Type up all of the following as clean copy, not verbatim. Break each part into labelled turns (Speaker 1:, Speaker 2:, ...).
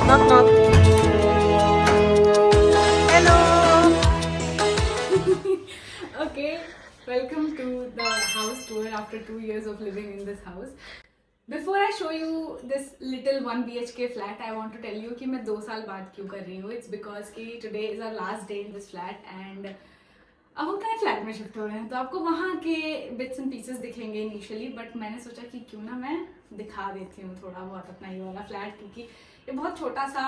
Speaker 1: Knock knock. Hello.
Speaker 2: Okay, welcome to the house tour after 2 years of living in this house. Before I show you this little 1 BHK flat, I want to tell you कि मैं 2 साल बाद क्यों कर रही हूँ. It's because कि today is our last day in this flat and अब हम नए फ्लैट में शिफ्ट हो रहे हैं तो आपको वहाँ के बिट्स एंड पीसेस दिखेंगे इनिशियली, बट मैंने सोचा कि क्यों ना मैं दिखा देती हूँ थोड़ा बहुत अपना ये वाला फ्लैट, क्योंकि ये बहुत छोटा सा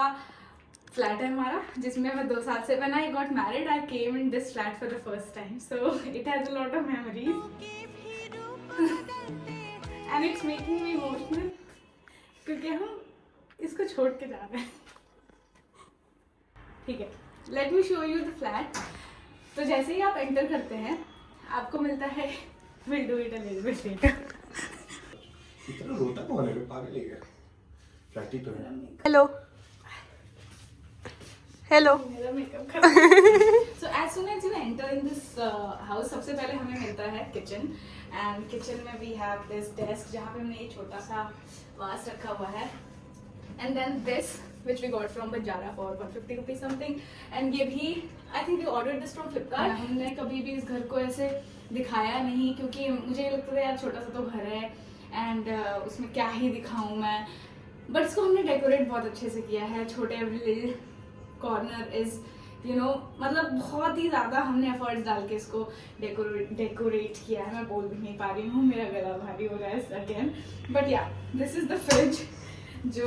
Speaker 2: फ्लैट है हमारा जिसमें मैं 2 साल से when I got married I came in this flat for the first time, so it has a lot of memories and it's making me emotional क्योंकि हम इसको छोड़ के जा रहे हैं. ठीक है, let me show you the flat. तो जैसे ही आप एंटर करते हैं आपको मिलता है will do it a little bit letter.
Speaker 3: इतना रोता कौन है? पागल है क्या? फ्लैट ही तो है.
Speaker 1: Hello. Hello.
Speaker 2: मेरा मेकअप खराब. So as soon as you enter in this house सबसे पहले हमें मिलता है किचन, एंड किचन में वी हैव दिस डेस्क जहाँ पे हमने ये छोटा सा वास रखा हुआ है, and then this which we got from Banjara for 150 rupees something, and ये भी I think we ordered this from Flipkart. हमने कभी भी इस घर को ऐसे दिखाया नहीं क्योंकि मुझे ये लगता था यार छोटा सा तो घर है एंड उसमें क्या ही दिखाऊं मैं, बट इसको हमने डेकोरेट बहुत अच्छे से किया है. छोटे little corner is you know मतलब बहुत ही ज़्यादा हमने एफर्ट्स डाल के इसको डेकोरेट किया है. मैं बोल भी नहीं पा रही हूँ, मेरा गला भारी हो रहा है again, but yeah this is the fridge जो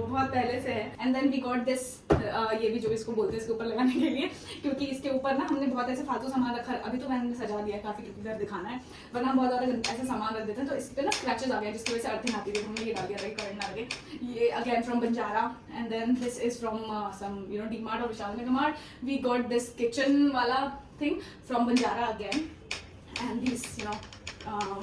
Speaker 2: बहुत पहले से है. And then we got this ये भी जो इसको बोलते हैं इसके ऊपर लगाने के लिए, क्योंकि इसके ऊपर ना हमने बहुत ऐसे फालतू सामान रखा है. अभी तो मैंने सजा दिया काफी क्योंकि घर दिखाना है, वरना हम बहुत ज्यादा ऐसे सामान रख देते हैं तो इस पे ना स्क्रैचेस आ गया जिसकी वजह से अर्थिंग आती थी. हमने ये डाल दिया करंट ना लगे. ये again from Banjara, and then this is from some you know DMart और Vishal mega mart. We got this kitchen वाला thing from Banjara again, and this you know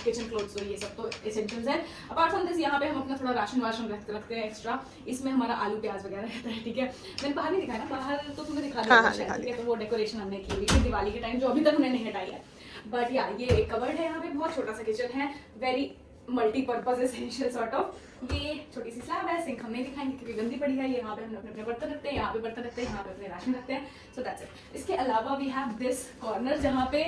Speaker 2: kitchen cloths. तो ये सब तो एसेंशियल्स है. अपार्ट फ्रॉम दिस यहाँ पे हम अपना थोड़ा राशन वाशन रखते हैं एक्स्ट्रा. इसमें हमारा आलू प्याज वगैरह रहता है. ठीक है, मैंने बाहर नहीं दिखाया ना, बाहर तो तुम्हें दिखा दिया
Speaker 1: हाँ,
Speaker 2: शायद. ठीक है, तो वो डेकोरेशन हमने की हुई थी दिवाली के टाइम जो अभी तक हमने नहीं हटाई है. बट या ये एक कबर्ड है, यहाँ पे बहुत छोटा सा किचन है, very multipurpose essential sort of. ये छोटी सी स्लैब है, सिंक हम नहीं दिखाएंगे क्योंकि गंदी पड़ी है. यहाँ पे हम अपने बर्तन रखते हैं, यहाँ पे बर्तन रखते हैं, यहाँ पे अपने राशन रखते हैं. So that's it. इसके अलावा वी हैव दिस कॉर्नर जहाँ पे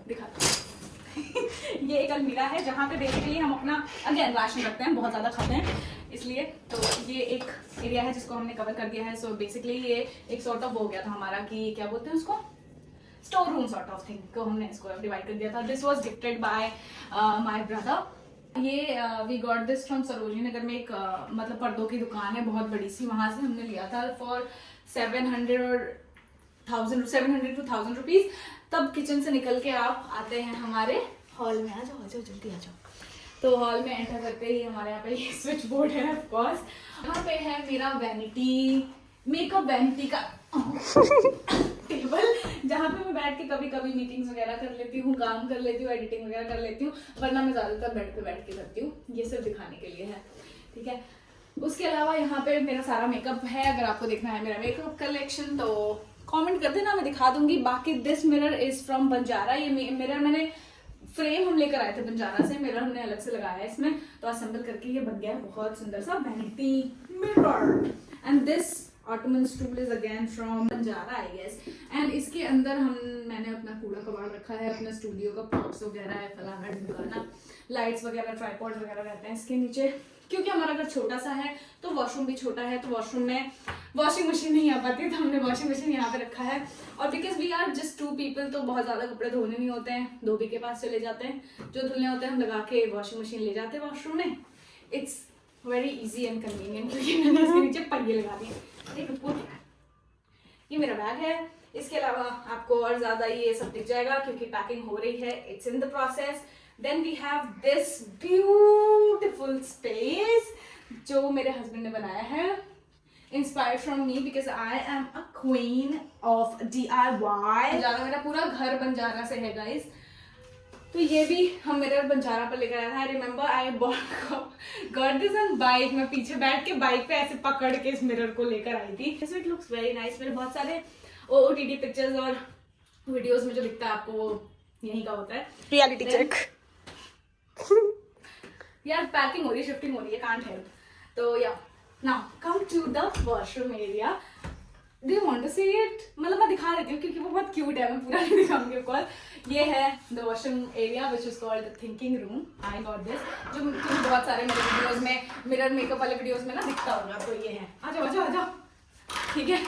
Speaker 2: दिखाते ये एक अलमीरा है जहाँ पे बेसिकली हम अपना अगेन राशन रखते हैं, बहुत ज़्यादा खाते हैं इसलिए. तो ये एक एरिया है जिसको हमने कवर कर दिया है. सो बेसिकली ये एक सॉर्ट ऑफ हो गया था हमारा कि क्या बोलते हैं उसको, store room sort of thing को हमने इसको डिवाइड कर दिया था. This was gifted by my brother. ये we got this from Sarojini Nagar में एक मतलब पर्दों की दुकान है बहुत बड़ी सी, वहाँ से हमने लिया था फॉर 700 to 1000 रुपीज. तब किचन से निकल के आप आते हैं हमारे हॉल में. आ जाओ जल्दी आ जाओ. तो हॉल में एंटर करते ही हमारे यहाँ पे ये स्विच बोर्ड है ऑफ कोर्स. यहाँ पे है मेरा वैनिटी, मेकअप वैनिटी का टेबल जहाँ पे मैं बैठ के कभी कभी मीटिंग्स वगैरह कर लेती हूँ, काम कर लेती हूँ, एडिटिंग वगैरह कर लेती हूँ, वरना मैं ज्यादातर बेड पे बैठ के करती हूँ. ये सिर्फ दिखाने के लिए है. ठीक है, उसके अलावा यहाँ पे मेरा सारा मेकअप है. अगर आपको देखना है मेरा मेकअप कलेक्शन तो कमेंट कर देना, मैं दिखा दूंगी. बाकी this mirror is from Banjara. ये मिरर मैंने फ्रेम हम लेकर आए थे बंजारा से, मिरर हमने अलग से लगाया है इसमें, तो असेंबल करके ये बन गया है बहुत सुंदर सा vanity mirror. And this ottoman stool is again from Banjara I guess. एंड इसके अंदर मैंने अपना कूड़ा कबाड़ रखा है, अपना स्टूडियो का प्रॉप्स वगैरह है, फलाना ढिमकाना, लाइट्स वगैरह, ट्राइपॉड वगैरह रहते हैं इसके नीचे. क्योंकि हमारा घर छोटा सा है तो वॉशरूम भी छोटा है, तो वॉशरूम में वॉशिंग मशीन नहीं आ पाती, तो हमने वॉशिंग मशीन यहाँ पे रखा है. और because we are just 2 people तो बहुत ज़्यादा कपड़े धोने नहीं होते हैं, धोबी के पास चले जाते हैं, जो धुलने होते हैं हम लगा के वॉशिंग मशीन ले जाते हैं वॉशरूम में. It's very easy and convenient क्योंकि मैंने इसके नीचे पहिए लगा दिए. ये मेरा बैग है. इसके अलावा आपको और ज़्यादा ये सब दिख जाएगा क्योंकि पैकिंग हो रही है, it's in the process. Then we have this beautiful space जो मेरे हस्बैंड ने बनाया है, inspired from me because I am a queen of DIY. Banjara मेरा पूरा घर बंजारा से है गाइस. तो ये भी हम मेरे बंजारा पर लेकर आया था. I remember I got this on bike. मैं पीछे बैठ के बाइक पे ऐसे पकड़ के इस मिरर को लेकर आई थी. It looks very nice. मेरे बहुत सारे OOTD पिक्चर्स और वीडियोस में जो दिखता है आपको वो यहीं का होता है.
Speaker 1: Reality check.
Speaker 2: यार पैकिंग हो रही है, शिफ्टिंग हो रही है, कांट हेल्प. तो या Now come to the washroom area. Do you want to see it? मतलब मैं दिखा देती हूँ क्योंकि वो बहुत क्यूट है, मैं पूरा नहीं दिखाऊंगी ऑफकोर्स। ये है the washroom area which is called the thinking room. I got this, जो क्योंकि बहुत सारे मेरे वीडियोस में मिरर मेकअप वाले वीडियोस में ना दिखता होगा, तो ये है। आ जाओ आ जाओ आ जाओ, ठीक है,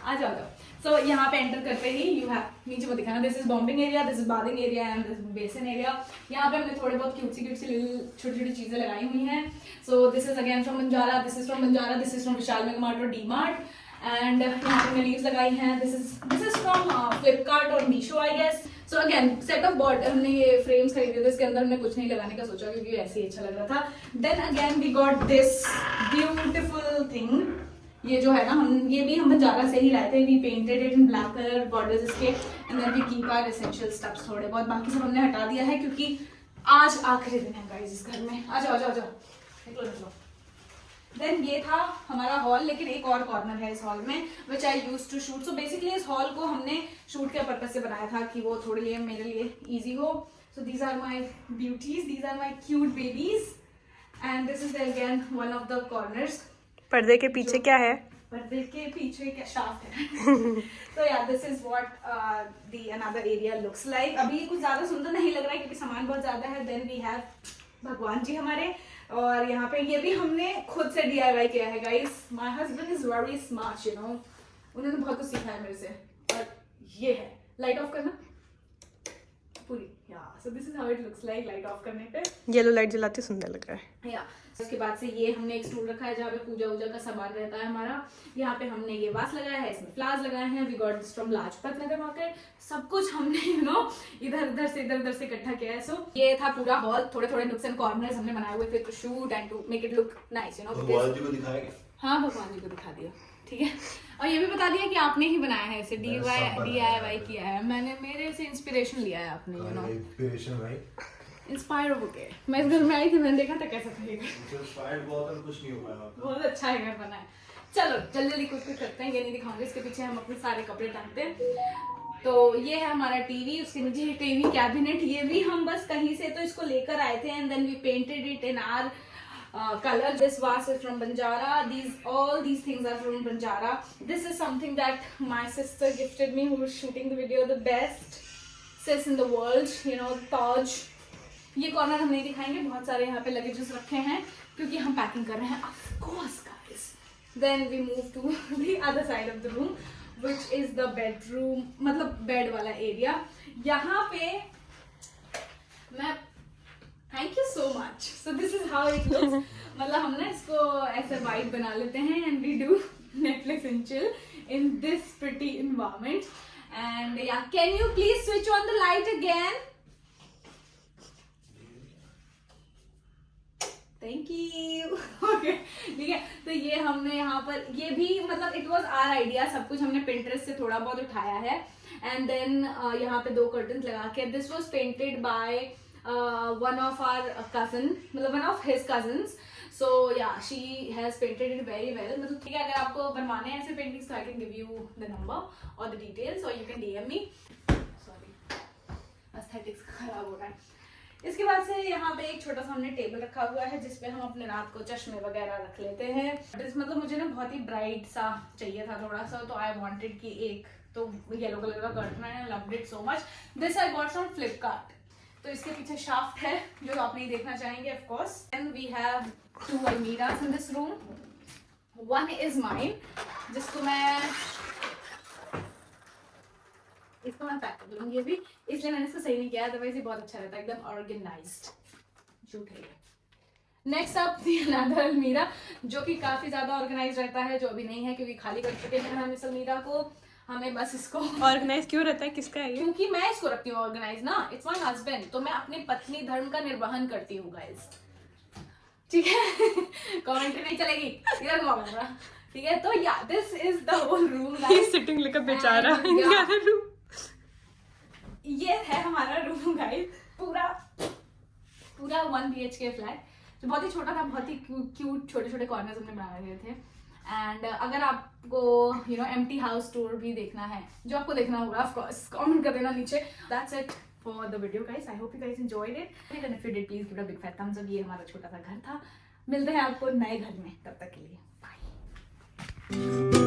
Speaker 2: आ जाओ आ जाओ। So यहाँ पे एंटर करते ही यू हैव, नीचे को दिखाना, this is bombing area, this is bathing area and this is basin area. यहाँ पे हमने थोड़े बहुत क्यूटसी छोटी छोटी चीजें लगाई हुई हैं। सो this is again from Banjara, this is from Banjara, this is from Vishal mega mart और डी मार्ट। एंड यहाँ पे हमने लीव्स लगाई हैं, दिस इज फ्रॉम फ्लिपकार्ट और Meesho I guess. So again set of bought, हमने ये फ्रेम्स खरीदे थे, इसके अंदर हमने कुछ नहीं लगाने का सोचा क्योंकि ऐसे ही अच्छा लग रहा था। Then again we got this beautiful thing, ये जो है ना, ये भी हम बंजारा से ही लाए थे। We painted it in black colour borders इसके, and then we keep our essential stuffs थोड़े बहुत, बाकी सब हमने हटा दिया है क्योंकि आज आखिरी दिन है गाइस इस घर में। आ जाओ आ जाओ आ जाओ, निकलो निकलो। देन ये था हमारा हॉल, लेकिन एक और कॉर्नर है इस हॉल में which I use to shoot. So basically इस हॉल को हमने शूट के पर्पज से बनाया था कि वो थोड़े लिए मेरे लिए ईजी हो। So these are my beauties, these are my cute babies, and this is again one of the corners.
Speaker 1: पर्दे के पीछे क्या है?
Speaker 2: पर्दे के पीछे क्या शाफ्ट है। तो यार this is what the another area looks like. अभी कुछ ज्यादा सुंदर नहीं लग रहा है क्योंकि सामान बहुत ज्यादा है। देन वी हैव भगवान जी हमारे, और यहाँ पे ये भी हमने खुद से DIY किया है guys. My husband is very smart, you know, उन्होंने बहुत कुछ सीखा है मेरे से। और ये है, लाइट ऑफ करना पूरी, या सो this is how it looks like light of करने पे।
Speaker 1: येलो लाइट जलाते सुंदर लग रहा है।
Speaker 2: या उसके बाद से ये हमने एक स्टूल रखा है जहाँ पे पूजा वूजा का सामान रहता है हमारा। यहाँ पे हमने ये वास लगाया है, इसमें फ्लावर्स लगाए हैं। We got this from Lajpat Nagar market. सब कुछ हमने इधर उधर से इकट्ठा किया है। सो ये था पूरा हॉल, थोड़े थोड़े नुक्स एंड कॉर्नर्स हमने बनाए हुए थे to shoot and to make it look nice, you know.
Speaker 3: भगवान जी को दिखाएंगे?
Speaker 2: हाँ, भगवान जी को दिखा दिया, ठीक है। और ये भी बता दिया कि आपने ही बनाया है इसे, DIY किया है मैंने, मेरे से इंस्पिरेशन लिया है आपने, यू नो।
Speaker 3: इंस्पिरेशन भाई,
Speaker 2: इंस्पायर हो गए। मैं इस घर में आई थी, मैंने देखा था कैसा था।
Speaker 3: इंस्पायर बहुत है, कुछ नहीं हो पाया।
Speaker 2: बहुत अच्छा है घर बना है। चलो जल्दी जल्दी कुछ करते हैं, ये नहीं दिखाऊंगे। इसके पीछे हम अपने सारे कपड़े टांगते हैं। तो ये है हमारा टीवी, उसके नीचे टीवी कैबिनेट। ये भी हम बस कहीं से तो इसको लेकर आए थे and then we painted it in our color. This vase is from Banjara. All these things are from Banjara. This is something that my sister gifted me, who was shooting the video. The best sis in the world, you know, Taj. ये corner हम नहीं दिखाएंगे, बहुत सारे यहाँ पे luggages रखे हैं क्योंकि हम पैकिंग कर रहे हैं, of course guys. Then we move to the other side of the room, which is the bedroom, मतलब बेड वाला एरिया। यहाँ पे मैं thank you so much. So this is how it looks. मतलब हम ना इसको ऐसे वाइट बना लेते हैं and we do Netflix and chill in this pretty environment. And yeah can you please switch on the light again? Thank you. Okay, ठीक है। तो ये हमने यहाँ पर, ये भी मतलब इट वॉज आवर आइडिया, सब कुछ हमने पिंटरेस्ट से थोड़ा बहुत उठाया है। एंड देन यहाँ पे 2 कर्टन लगा के, this was painted bye one of our cousin, मतलब one of his cousins. So yeah, she has painted it very well. मतलब ठीक है, अगर आपको बनवाने हैं ऐसे पेंटिंग्स तो I can give you the number or the details or you can DM me. Sorry, aesthetics खराब हो रहा है। इसके बाद से यहाँ पे एक छोटा सा हमने टेबल रखा हुआ है जिसपे हम अपने रात को चश्मे वगैरह रख लेते हैं। मतलब मुझे ना बहुत ही ब्राइट सा चाहिए था थोड़ा सा, तो आई वांटेड कि एक तो येलो कलर का कर्टन है, loved it so much. This I got from Flipkart. तो इसके पीछे शाफ्ट है जो आप नहीं देखना चाहेंगे of course. And we have 2 अलमीरास in this room. One is mine, जिसको मैं पैक कर लूंगी अभी, इसलिए मैंने इसको सही नहीं किया, अदरवाइज ये बहुत अच्छा रहता है, एकदम ऑर्गेनाइज्ड। झूठ है। नेक्स्ट अप दी अनदर अलमीरा, जो कि काफी ज्यादा ऑर्गेनाइज रहता है, जो अभी नहीं है क्योंकि खाली कर चुके हैं हम इस अलमीरा को। हमें बस इसको
Speaker 1: ऑर्गेनाइज क्यों रहता है, किसका है ये?
Speaker 2: क्योंकि मैं इसको रखती हूँ ऑर्गेनाइज ना, इट्स माय हस्बैंड, तो मैं अपने पत्नी धर्म का निर्वहन करती हूँ गाइस, ठीक है। कमेंट नहीं चलेगी, इधर घुमाऊंगा, ठीक है। तो yeah this is the whole room guys,
Speaker 1: sitting लेकर बेचारा।
Speaker 2: ये है हमारा रूम गाइस, पूरा 1 BHK फ्लैट, जो बहुत ही छोटा था, बहुत ही क्यूट छोटे छोटे कॉर्नर्स हमने बनाए हुए थे। एंड अगर आपको you know empty house tour भी देखना है, जो आपको देखना होगा ऑफ कोर्स कमेंट कर देना नीचे। That's it for the video guys, I hope you guys enjoyed it and if you did please give a big fat Thums up. ये हमारा छोटा सा घर था, मिलते हैं आपको नए घर में, तब तक के लिए बाय।
Speaker 3: है